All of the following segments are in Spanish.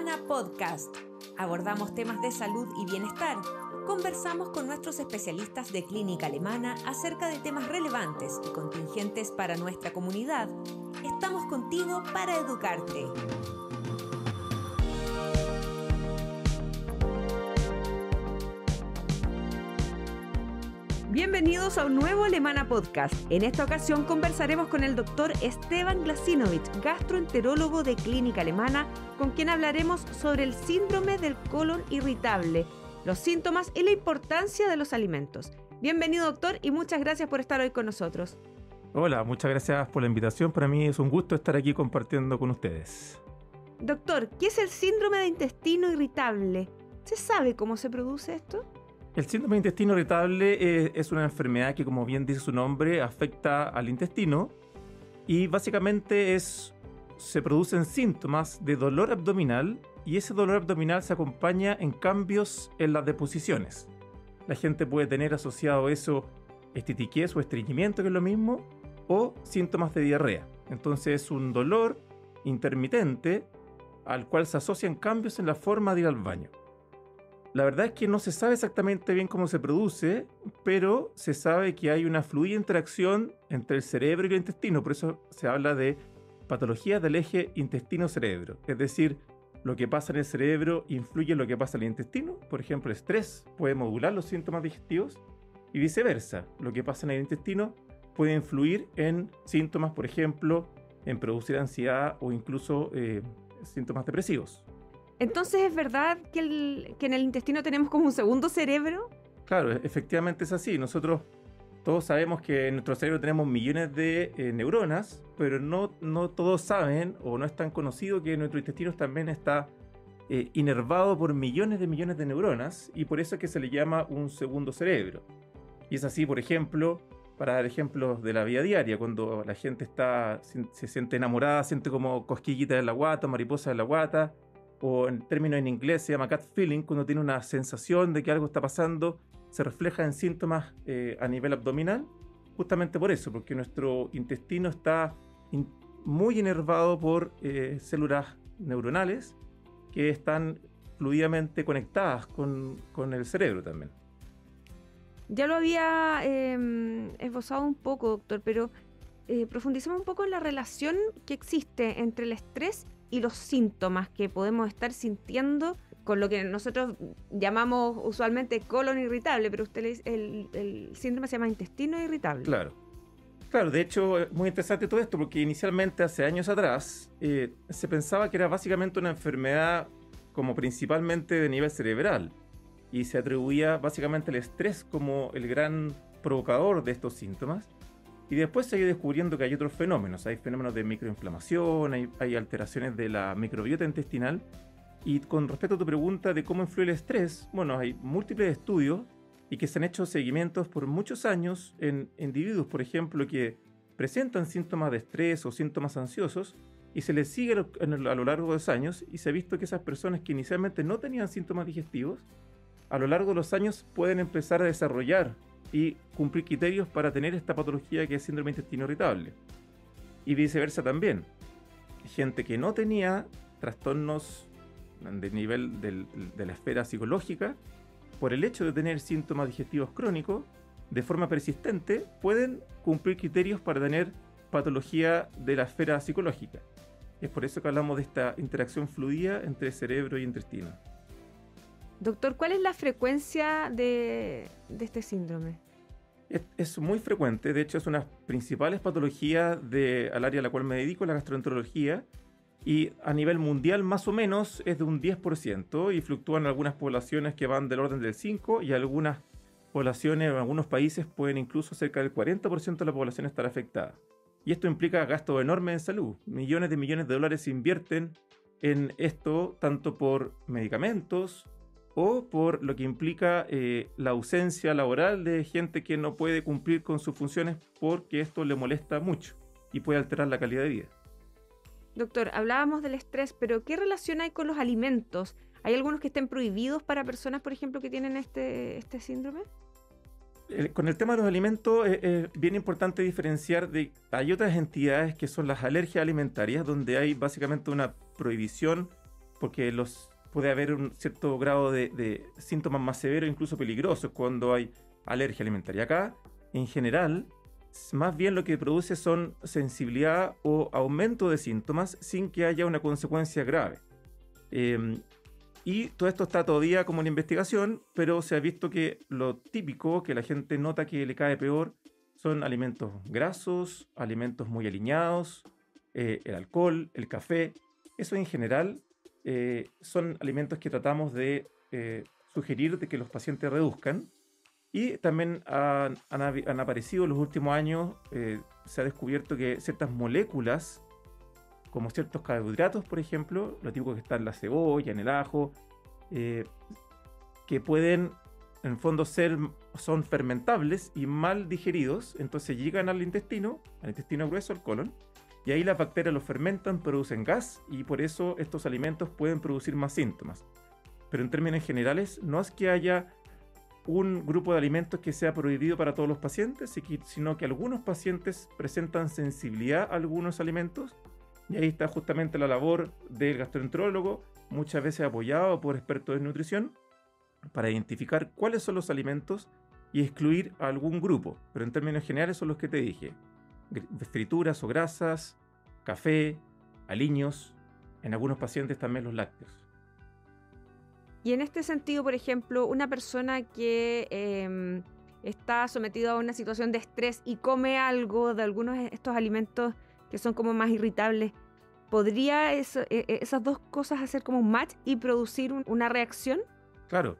Alemana Podcast. Abordamos temas de salud y bienestar. Conversamos con nuestros especialistas de clínica alemana acerca de temas relevantes y contingentes para nuestra comunidad. Estamos contigo para educarte. Bienvenidos a un nuevo Alemana Podcast. En esta ocasión conversaremos con el doctor Esteban Glasinovich, gastroenterólogo de Clínica Alemana, con quien hablaremos sobre el síndrome del colon irritable, los síntomas y la importancia de los alimentos. Bienvenido, doctor, y muchas gracias por estar hoy con nosotros. Hola, muchas gracias por la invitación. Para mí es un gusto estar aquí compartiendo con ustedes. Doctor, ¿qué es el síndrome de intestino irritable? ¿Se sabe cómo se produce esto? El síndrome de intestino irritable es una enfermedad que, como bien dice su nombre, afecta al intestino y básicamente se producen síntomas de dolor abdominal y ese dolor abdominal se acompaña en cambios en las deposiciones. La gente puede tener asociado eso estitiquez o estreñimiento, que es lo mismo, o síntomas de diarrea. Entonces es un dolor intermitente al cual se asocian cambios en la forma de ir al baño. La verdad es que no se sabe exactamente bien cómo se produce, pero se sabe que hay una fluida interacción entre el cerebro y el intestino. Por eso se habla de patologías del eje intestino-cerebro. Es decir, lo que pasa en el cerebro influye en lo que pasa en el intestino. Por ejemplo, el estrés puede modular los síntomas digestivos y viceversa. Lo que pasa en el intestino puede influir en síntomas, por ejemplo, en producir ansiedad o incluso síntomas depresivos. Entonces, ¿es verdad que en el intestino tenemos como un segundo cerebro? Claro, efectivamente es así. Nosotros todos sabemos que en nuestro cerebro tenemos millones de neuronas, pero no todos saben o no es tan conocido que nuestro intestino también está inervado por millones de neuronas y por eso es que se le llama un segundo cerebro. Y es así, por ejemplo, para dar ejemplos de la vida diaria, cuando la gente se siente enamorada, siente como cosquillita en la guata, mariposa en la guata, o en términos en inglés se llama gut feeling, cuando tiene una sensación de que algo está pasando, se refleja en síntomas a nivel abdominal, justamente por eso, porque nuestro intestino está muy inervado por células neuronales que están fluidamente conectadas con el cerebro también. Ya lo había esbozado un poco, doctor, pero profundicemos un poco en la relación que existe entre el estrés y los síntomas que podemos estar sintiendo con lo que nosotros llamamos usualmente colon irritable, pero el síndrome se llama intestino irritable. Claro, de hecho es muy interesante todo esto porque inicialmente hace años atrás se pensaba que era básicamente una enfermedad como principalmente de nivel cerebral y se atribuía básicamente el estrés como el gran provocador de estos síntomas. Y después se ha ido descubriendo que hay otros fenómenos. Hay fenómenos de microinflamación, hay alteraciones de la microbiota intestinal. Y con respecto a tu pregunta de cómo influye el estrés, bueno, hay múltiples estudios y que se han hecho seguimientos por muchos años en individuos, por ejemplo, que presentan síntomas de estrés o síntomas ansiosos y se les sigue a lo largo de los años y se ha visto que esas personas que inicialmente no tenían síntomas digestivos, a lo largo de los años pueden empezar a desarrollar y cumplir criterios para tener esta patología que es síndrome de intestino irritable. Y viceversa también. Gente que no tenía trastornos de nivel de la esfera psicológica, por el hecho de tener síntomas digestivos crónicos, de forma persistente, pueden cumplir criterios para tener patología de la esfera psicológica. Es por eso que hablamos de esta interacción fluida entre cerebro y intestino. Doctor, ¿cuál es la frecuencia de este síndrome? Es muy frecuente, de hecho es una de las principales patologías al área a la cual me dedico, la gastroenterología, y a nivel mundial más o menos es de un 10% y fluctúan algunas poblaciones que van del orden del 5% y algunas poblaciones en algunos países pueden incluso cerca del 40% de la población estar afectada. Y esto implica gastos enormes en salud. Millones de dólares se invierten en esto tanto por medicamentos o por lo que implica la ausencia laboral de gente que no puede cumplir con sus funciones porque esto le molesta mucho y puede alterar la calidad de vida. Doctor, hablábamos del estrés, pero ¿qué relación hay con los alimentos? ¿Hay algunos que estén prohibidos para personas, por ejemplo, que tienen este síndrome? Con el tema de los alimentos es bien importante diferenciar hay otras entidades que son las alergias alimentarias, donde hay básicamente una prohibición porque puede haber un cierto grado de síntomas más severos, incluso peligrosos, cuando hay alergia alimentaria. Acá, en general, más bien lo que produce son sensibilidad o aumento de síntomas sin que haya una consecuencia grave. Y todo esto está todavía como en investigación, pero se ha visto que lo típico que la gente nota que le cae peor son alimentos grasos, alimentos muy aliñados, el alcohol, el café. Eso en general son alimentos que tratamos de sugerir de que los pacientes reduzcan. Y también han aparecido en los últimos años, se ha descubierto que ciertas moléculas, como ciertos carbohidratos, por ejemplo, lo típico que está en la cebolla, en el ajo, que pueden, en el fondo, son fermentables y mal digeridos, entonces llegan al intestino grueso, al colon, y ahí las bacterias los fermentan, producen gas, y por eso estos alimentos pueden producir más síntomas. Pero en términos generales, no es que haya un grupo de alimentos que sea prohibido para todos los pacientes, sino que algunos pacientes presentan sensibilidad a algunos alimentos, y ahí está justamente la labor del gastroenterólogo, muchas veces apoyado por expertos en nutrición, para identificar cuáles son los alimentos y excluir a algún grupo. Pero en términos generales son los que te dije: frituras o grasas, café, aliños, en algunos pacientes también los lácteos. Y en este sentido, por ejemplo, una persona que está sometida a una situación de estrés y come algo de algunos de estos alimentos que son como más irritables, ¿podría esas dos cosas hacer como un match y producir una reacción? Claro,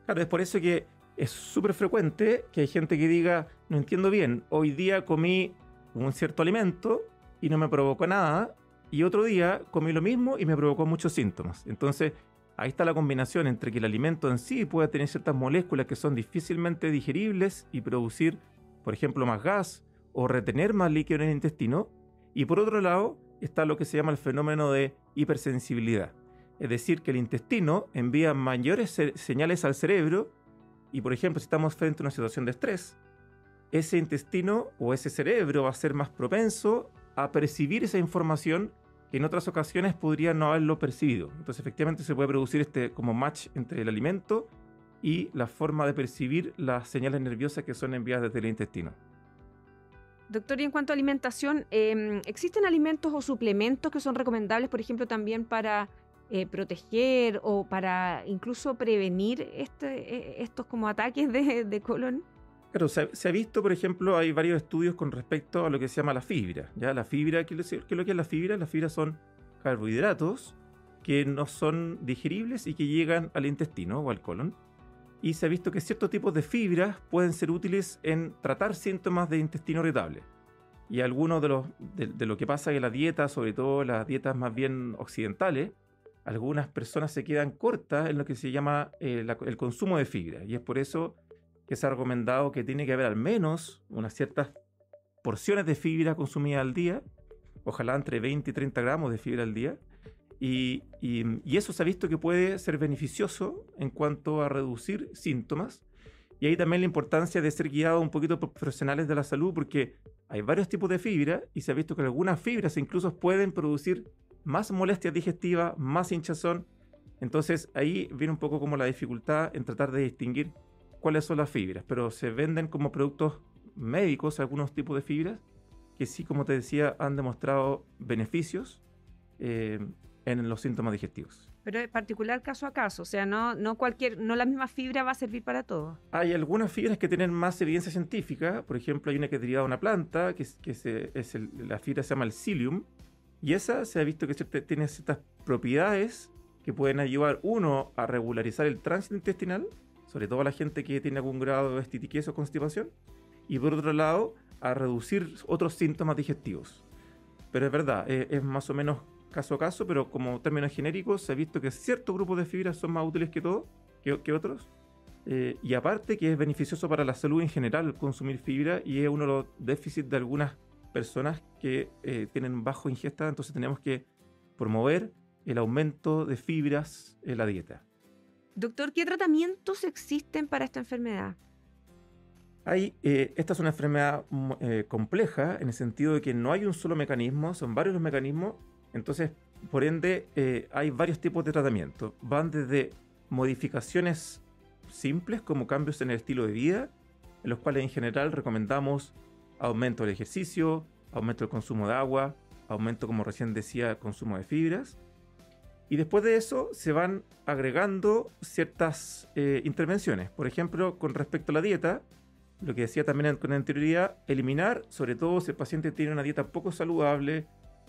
es por eso que es súper frecuente que hay gente que diga: no entiendo bien, hoy día comí un cierto alimento y no me provocó nada, y otro día comí lo mismo y me provocó muchos síntomas. Entonces, ahí está la combinación entre que el alimento en sí pueda tener ciertas moléculas que son difícilmente digeribles y producir, por ejemplo, más gas o retener más líquido en el intestino, y por otro lado está lo que se llama el fenómeno de hipersensibilidad. Es decir, que el intestino envía mayores señales al cerebro y, por ejemplo, si estamos frente a una situación de estrés, ese intestino o ese cerebro va a ser más propenso a percibir esa información que en otras ocasiones podría no haberlo percibido. Entonces, efectivamente, se puede producir como match entre el alimento y la forma de percibir las señales nerviosas que son enviadas desde el intestino. Doctor, y en cuanto a alimentación, ¿existen alimentos o suplementos que son recomendables, por ejemplo, también para proteger o para incluso prevenir estos como ataques de colon? Claro, se ha visto, por ejemplo, hay varios estudios con respecto a lo que se llama la fibra. ¿Ya? La fibra, ¿qué es lo que es la fibra? La fibra son carbohidratos que no son digeribles y que llegan al intestino o al colon. Y se ha visto que ciertos tipos de fibras pueden ser útiles en tratar síntomas de intestino irritable. Y algunos de lo que pasa en la dieta, sobre todo las dietas más bien occidentales, algunas personas se quedan cortas en lo que se llama el consumo de fibra. Y es por eso que se ha recomendado que tiene que haber al menos unas ciertas porciones de fibra consumidas al día, ojalá entre 20 y 30 gramos de fibra al día. Y eso se ha visto que puede ser beneficioso en cuanto a reducir síntomas. Y ahí también la importancia de ser guiado un poquito por profesionales de la salud, porque hay varios tipos de fibra y se ha visto que algunas fibras incluso pueden producir más molestias digestivas, más hinchazón. Entonces ahí viene un poco como la dificultad en tratar de distinguir cuáles son las fibras. Pero se venden como productos médicos algunos tipos de fibras que sí, como te decía, han demostrado beneficios en los síntomas digestivos. Pero es particular caso a caso, o sea, no la misma fibra va a servir para todo. Hay algunas fibras que tienen más evidencia científica. Por ejemplo, hay una que es derivada de una planta, la fibra se llama el psyllium, y esa se ha visto que tiene ciertas propiedades que pueden ayudar, uno, a regularizar el tránsito intestinal, sobre todo a la gente que tiene algún grado de estitiquez o constipación, y por otro lado, a reducir otros síntomas digestivos. Pero es verdad, es más o menos caso a caso, pero como términos genéricos se ha visto que ciertos grupos de fibras son más útiles que otros, y aparte que es beneficioso para la salud en general consumir fibra, y es uno de los déficits de algunas personas que tienen bajo ingesta. Entonces tenemos que promover el aumento de fibras en la dieta. Doctor, ¿qué tratamientos existen para esta enfermedad? Esta es una enfermedad compleja en el sentido de que no hay un solo mecanismo, son varios los mecanismos. Entonces, por ende, hay varios tipos de tratamiento. Van desde modificaciones simples como cambios en el estilo de vida, en los cuales en general recomendamos aumento del ejercicio, aumento del consumo de agua, aumento, como recién decía, consumo de fibras. Y después de eso se van agregando ciertas intervenciones. Por ejemplo, con respecto a la dieta, lo que decía también con anterioridad, eliminar, sobre todo si el paciente tiene una dieta poco saludable,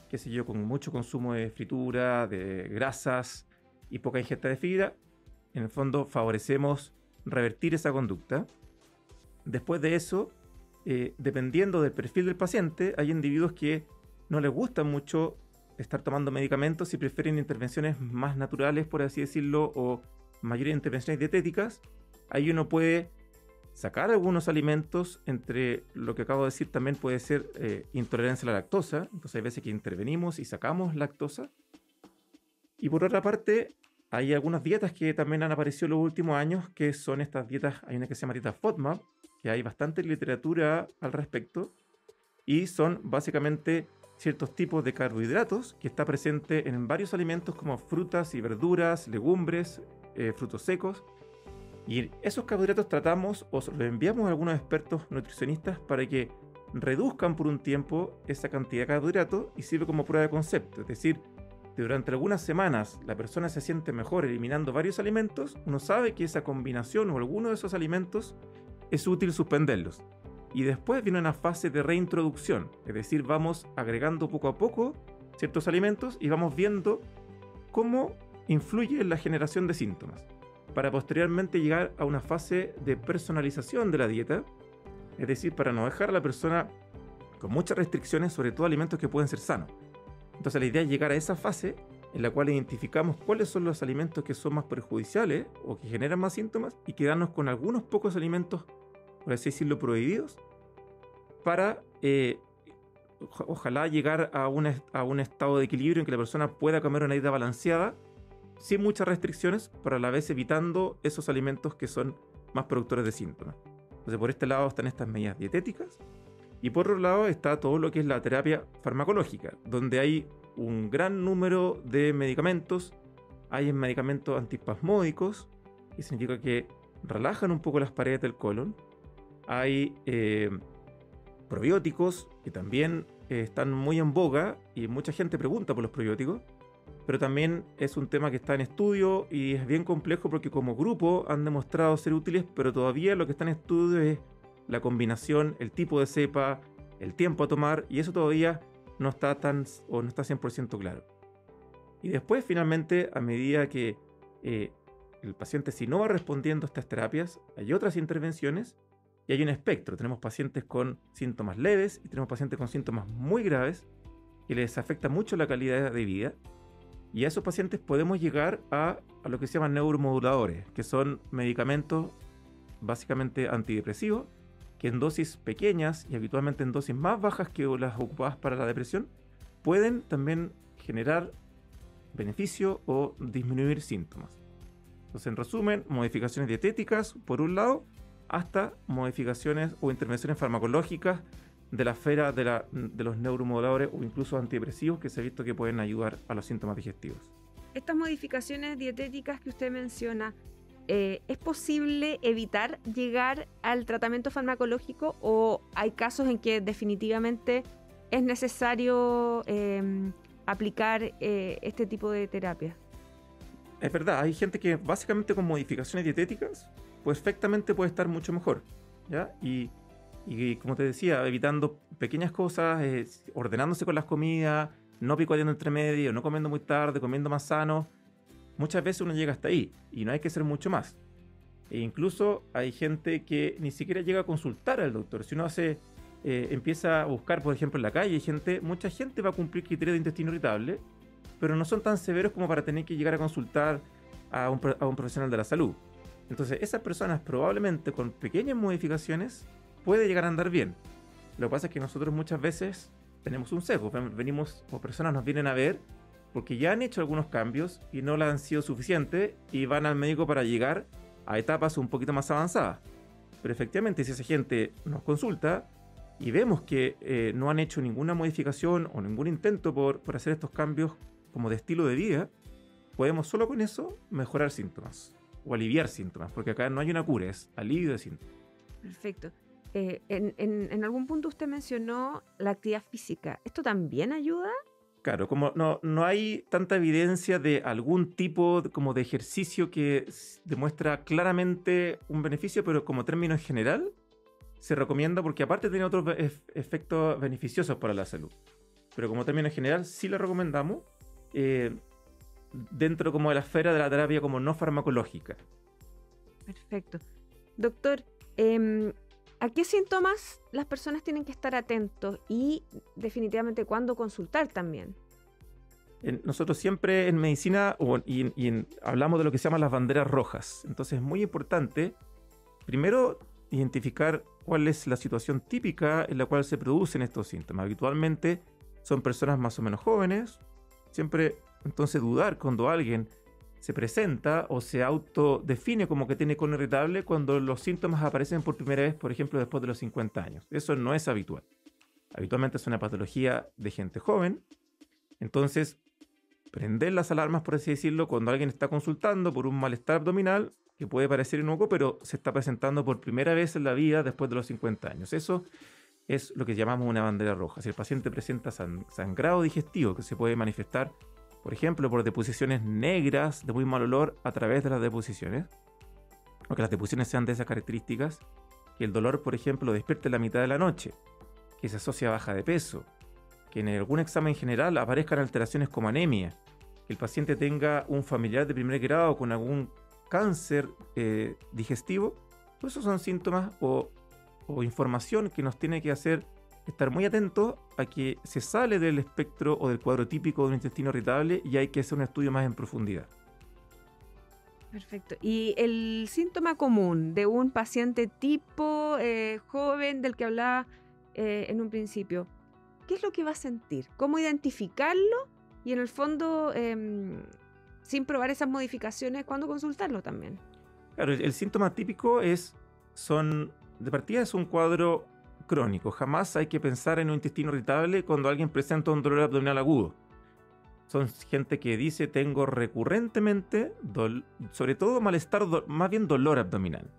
qué sé yo, con mucho consumo de fritura, de grasas y poca ingesta de fibra. En el fondo favorecemos revertir esa conducta. Después de eso, dependiendo del perfil del paciente, hay individuos que no les gusta mucho estar tomando medicamentos y prefieren intervenciones más naturales, por así decirlo, o mayores intervenciones dietéticas. Ahí uno puede sacar algunos alimentos. Entre lo que acabo de decir también puede ser intolerancia a la lactosa. Entonces hay veces que intervenimos y sacamos lactosa. Y por otra parte, hay algunas dietas que también han aparecido en los últimos años, que son estas dietas. Hay una que se llama dieta FODMAP, que hay bastante literatura al respecto, y son básicamente ciertos tipos de carbohidratos que está presente en varios alimentos como frutas y verduras, legumbres, frutos secos. Y esos carbohidratos tratamos o los enviamos a algunos expertos nutricionistas para que reduzcan por un tiempo esa cantidad de carbohidratos, y sirve como prueba de concepto. Es decir, si durante algunas semanas la persona se siente mejor eliminando varios alimentos, uno sabe que esa combinación o alguno de esos alimentos es útil suspenderlos. Y después viene una fase de reintroducción, es decir, vamos agregando poco a poco ciertos alimentos y vamos viendo cómo influye en la generación de síntomas, para posteriormente llegar a una fase de personalización de la dieta, es decir, para no dejar a la persona con muchas restricciones, sobre todo alimentos que pueden ser sanos. Entonces la idea es llegar a esa fase en la cual identificamos cuáles son los alimentos que son más perjudiciales o que generan más síntomas, y quedarnos con algunos pocos alimentos, por así decirlo, prohibidos, para ojalá llegar a un estado de equilibrio en que la persona pueda comer una dieta balanceada, sin muchas restricciones, pero a la vez evitando esos alimentos que son más productores de síntomas. Entonces, por este lado están estas medidas dietéticas, y por otro lado está todo lo que es la terapia farmacológica, donde hay un gran número de medicamentos. Hay medicamentos antiespasmódicos, que significa que relajan un poco las paredes del colon. Hay probióticos, que también están muy en boga, y mucha gente pregunta por los probióticos, pero también es un tema que está en estudio y es bien complejo porque como grupo han demostrado ser útiles, pero todavía lo que está en estudio es la combinación, el tipo de cepa, el tiempo a tomar, y eso todavía no está 100% claro. Y después, finalmente, a medida que el paciente, si no va respondiendo a estas terapias, hay otras intervenciones y hay un espectro. Tenemos pacientes con síntomas leves y tenemos pacientes con síntomas muy graves que les afecta mucho la calidad de vida. Y a esos pacientes podemos llegar a lo que se llaman neuromoduladores, que son medicamentos básicamente antidepresivos, que en dosis pequeñas y habitualmente en dosis más bajas que las ocupadas para la depresión, pueden también generar beneficio o disminuir síntomas. Entonces, en resumen, modificaciones dietéticas, por un lado, hasta modificaciones o intervenciones farmacológicas de la esfera de los neuromoduladores o incluso antidepresivos, que se ha visto que pueden ayudar a los síntomas digestivos. Estas modificaciones dietéticas que usted menciona, ¿es posible evitar llegar al tratamiento farmacológico, o hay casos en que definitivamente es necesario aplicar este tipo de terapia? Es verdad, hay gente que básicamente con modificaciones dietéticas perfectamente puede estar mucho mejor, ¿ya? Y como te decía, evitando pequeñas cosas, ordenándose con las comidas, no picoteando entre medio, no comiendo muy tarde, comiendo más sano. Muchas veces uno llega hasta ahí y no hay que hacer mucho más. E incluso hay gente que ni siquiera llega a consultar al doctor. Si uno empieza a buscar, por ejemplo, en la calle, mucha gente va a cumplir criterios de intestino irritable, pero no son tan severos como para tener que llegar a consultar a un profesional de la salud. Entonces, esas personas probablemente con pequeñas modificaciones puede llegar a andar bien. Lo que pasa es que nosotros muchas veces tenemos un sesgo. Venimos, o personas nos vienen a ver porque ya han hecho algunos cambios y no les han sido suficientes y van al médico para llegar a etapas un poquito más avanzadas. Pero efectivamente, si esa gente nos consulta y vemos que no han hecho ninguna modificación o ningún intento por hacer estos cambios como de estilo de vida, podemos solo con eso mejorar síntomas o aliviar síntomas, porque acá no hay una cura, es alivio de síntomas. Perfecto. En algún punto usted mencionó la actividad física. ¿Esto también ayuda? Claro, como no hay tanta evidencia de algún tipo como de ejercicio que demuestra claramente un beneficio, pero como término en general se recomienda porque aparte tiene otros efectos beneficiosos para la salud. Pero como término en general sí lo recomendamos dentro como de la esfera de la terapia como no farmacológica. Perfecto. Doctor, ¿a qué síntomas las personas tienen que estar atentos y definitivamente cuándo consultar también? Nosotros siempre en medicina hablamos de lo que se llaman las banderas rojas. Entonces es muy importante, primero, identificar cuál es la situación típica en la cual se producen estos síntomas. Habitualmente son personas más o menos jóvenes. Siempre, entonces, dudar cuando alguien se presenta o se autodefine como que tiene colon irritable cuando los síntomas aparecen por primera vez, por ejemplo, después de los 50 años. Eso no es habitual. Habitualmente es una patología de gente joven. Entonces, prender las alarmas, por así decirlo, cuando alguien está consultando por un malestar abdominal que puede parecer inocuo, pero se está presentando por primera vez en la vida después de los 50 años. Eso es lo que llamamos una bandera roja. Si el paciente presenta sangrado digestivo que se puede manifestar, por ejemplo, por deposiciones negras de muy mal olor a través de las deposiciones, o que las deposiciones sean de esas características, que el dolor, por ejemplo, despierte en la mitad de la noche, que se asocia a baja de peso, que en algún examen general aparezcan alteraciones como anemia, que el paciente tenga un familiar de primer grado con algún cáncer digestivo, todos esos son síntomas o información que nos tiene que hacer estar muy atentos a que se sale del espectro o del cuadro típico de un intestino irritable y hay que hacer un estudio más en profundidad. Perfecto. ¿Y el síntoma común de un paciente tipo joven del que hablaba en un principio? ¿Qué es lo que va a sentir? ¿Cómo identificarlo? Y en el fondo, sin probar esas modificaciones, ¿cuándo consultarlo también? Claro, el síntoma típico de partida es un cuadro crónico. Jamás hay que pensar en un intestino irritable cuando alguien presenta un dolor abdominal agudo. Son gente que dice tengo recurrentemente, sobre todo malestar, más bien dolor abdominal.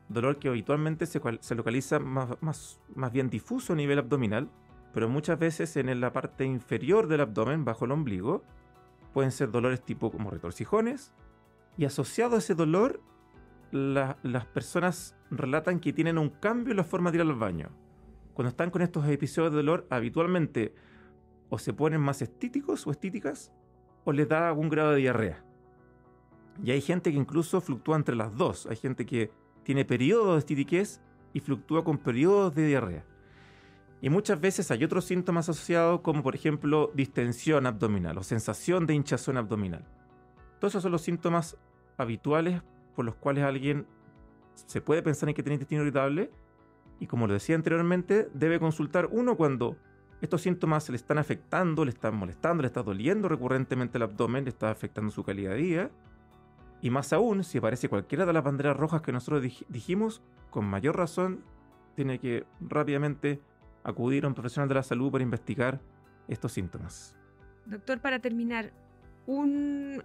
Dolor que habitualmente se localiza más bien difuso a nivel abdominal, pero muchas veces en la parte inferior del abdomen, bajo el ombligo. Pueden ser dolores tipo como retorcijones, y asociado a ese dolor, las personas relatan que tienen un cambio en la forma de ir al baño. Cuando están con estos episodios de dolor, habitualmente o se ponen más estíticos o estíticas, o les da algún grado de diarrea. Y hay gente que incluso fluctúa entre las dos. Hay gente que tiene periodos de estitiquez y fluctúa con periodos de diarrea. Y muchas veces hay otros síntomas asociados, como por ejemplo distensión abdominal o sensación de hinchazón abdominal. Todos esos son los síntomas habituales por los cuales alguien se puede pensar en que tiene intestino irritable. Y como lo decía anteriormente, debe consultar uno cuando estos síntomas le están afectando, le están molestando, le está doliendo recurrentemente el abdomen, le está afectando su calidad de vida. Y más aún, si aparece cualquiera de las banderas rojas que nosotros dijimos, con mayor razón tiene que rápidamente acudir a un profesional de la salud para investigar estos síntomas. Doctor, para terminar, un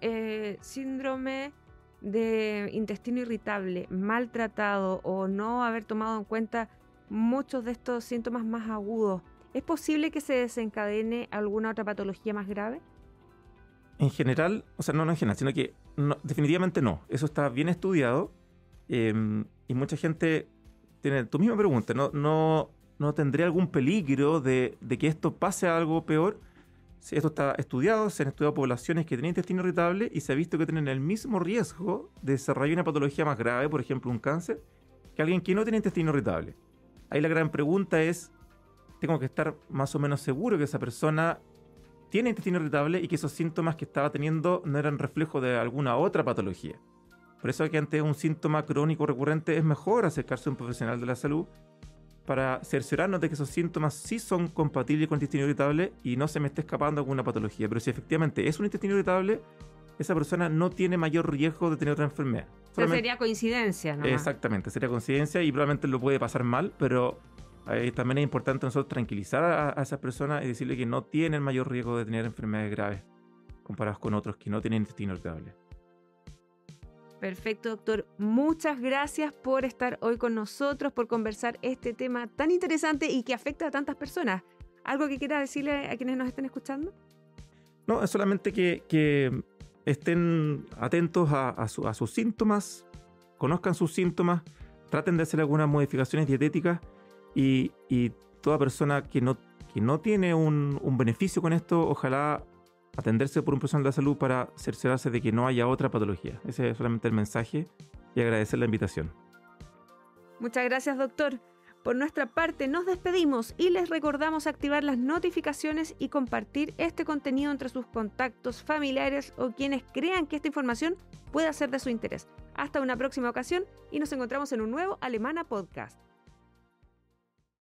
síndrome de intestino irritable mal tratado o no haber tomado en cuenta muchos de estos síntomas más agudos, ¿es posible que se desencadene alguna otra patología más grave? En general, o sea, no en general, sino que definitivamente no. Eso está bien estudiado y mucha gente tiene tu misma pregunta. ¿No tendría algún peligro de que esto pase a algo peor? Sí, esto está estudiado, se han estudiado poblaciones que tienen intestino irritable y se ha visto que tienen el mismo riesgo de desarrollar una patología más grave, por ejemplo un cáncer, que alguien que no tiene intestino irritable. Ahí la gran pregunta es, tengo que estar más o menos seguro que esa persona tiene intestino irritable y que esos síntomas que estaba teniendo no eran reflejo de alguna otra patología. Por eso que ante un síntoma crónico recurrente es mejor acercarse a un profesional de la salud para cerciorarnos de que esos síntomas sí son compatibles con el intestino irritable y no se me esté escapando alguna patología. Pero si efectivamente es un intestino irritable, esa persona no tiene mayor riesgo de tener otra enfermedad. Sería coincidencia, ¿no? Exactamente, sería coincidencia y probablemente lo puede pasar mal, pero también es importante nosotros tranquilizar a esas personas y decirle que no tienen mayor riesgo de tener enfermedades graves comparados con otros que no tienen intestino irritable. Perfecto, doctor. Muchas gracias por estar hoy con nosotros, por conversar este tema tan interesante y que afecta a tantas personas. ¿Algo que quiera decirle a quienes nos estén escuchando? No, es solamente que estén atentos a sus síntomas, conozcan sus síntomas, traten de hacer algunas modificaciones dietéticas y toda persona que no tiene un beneficio con esto, ojalá atenderse por un profesional de la salud para cerciorarse de que no haya otra patología. Ese es solamente el mensaje y agradecer la invitación. Muchas gracias, doctor. Por nuestra parte nos despedimos y les recordamos activar las notificaciones y compartir este contenido entre sus contactos, familiares o quienes crean que esta información pueda ser de su interés. Hasta una próxima ocasión y nos encontramos en un nuevo Alemana Podcast.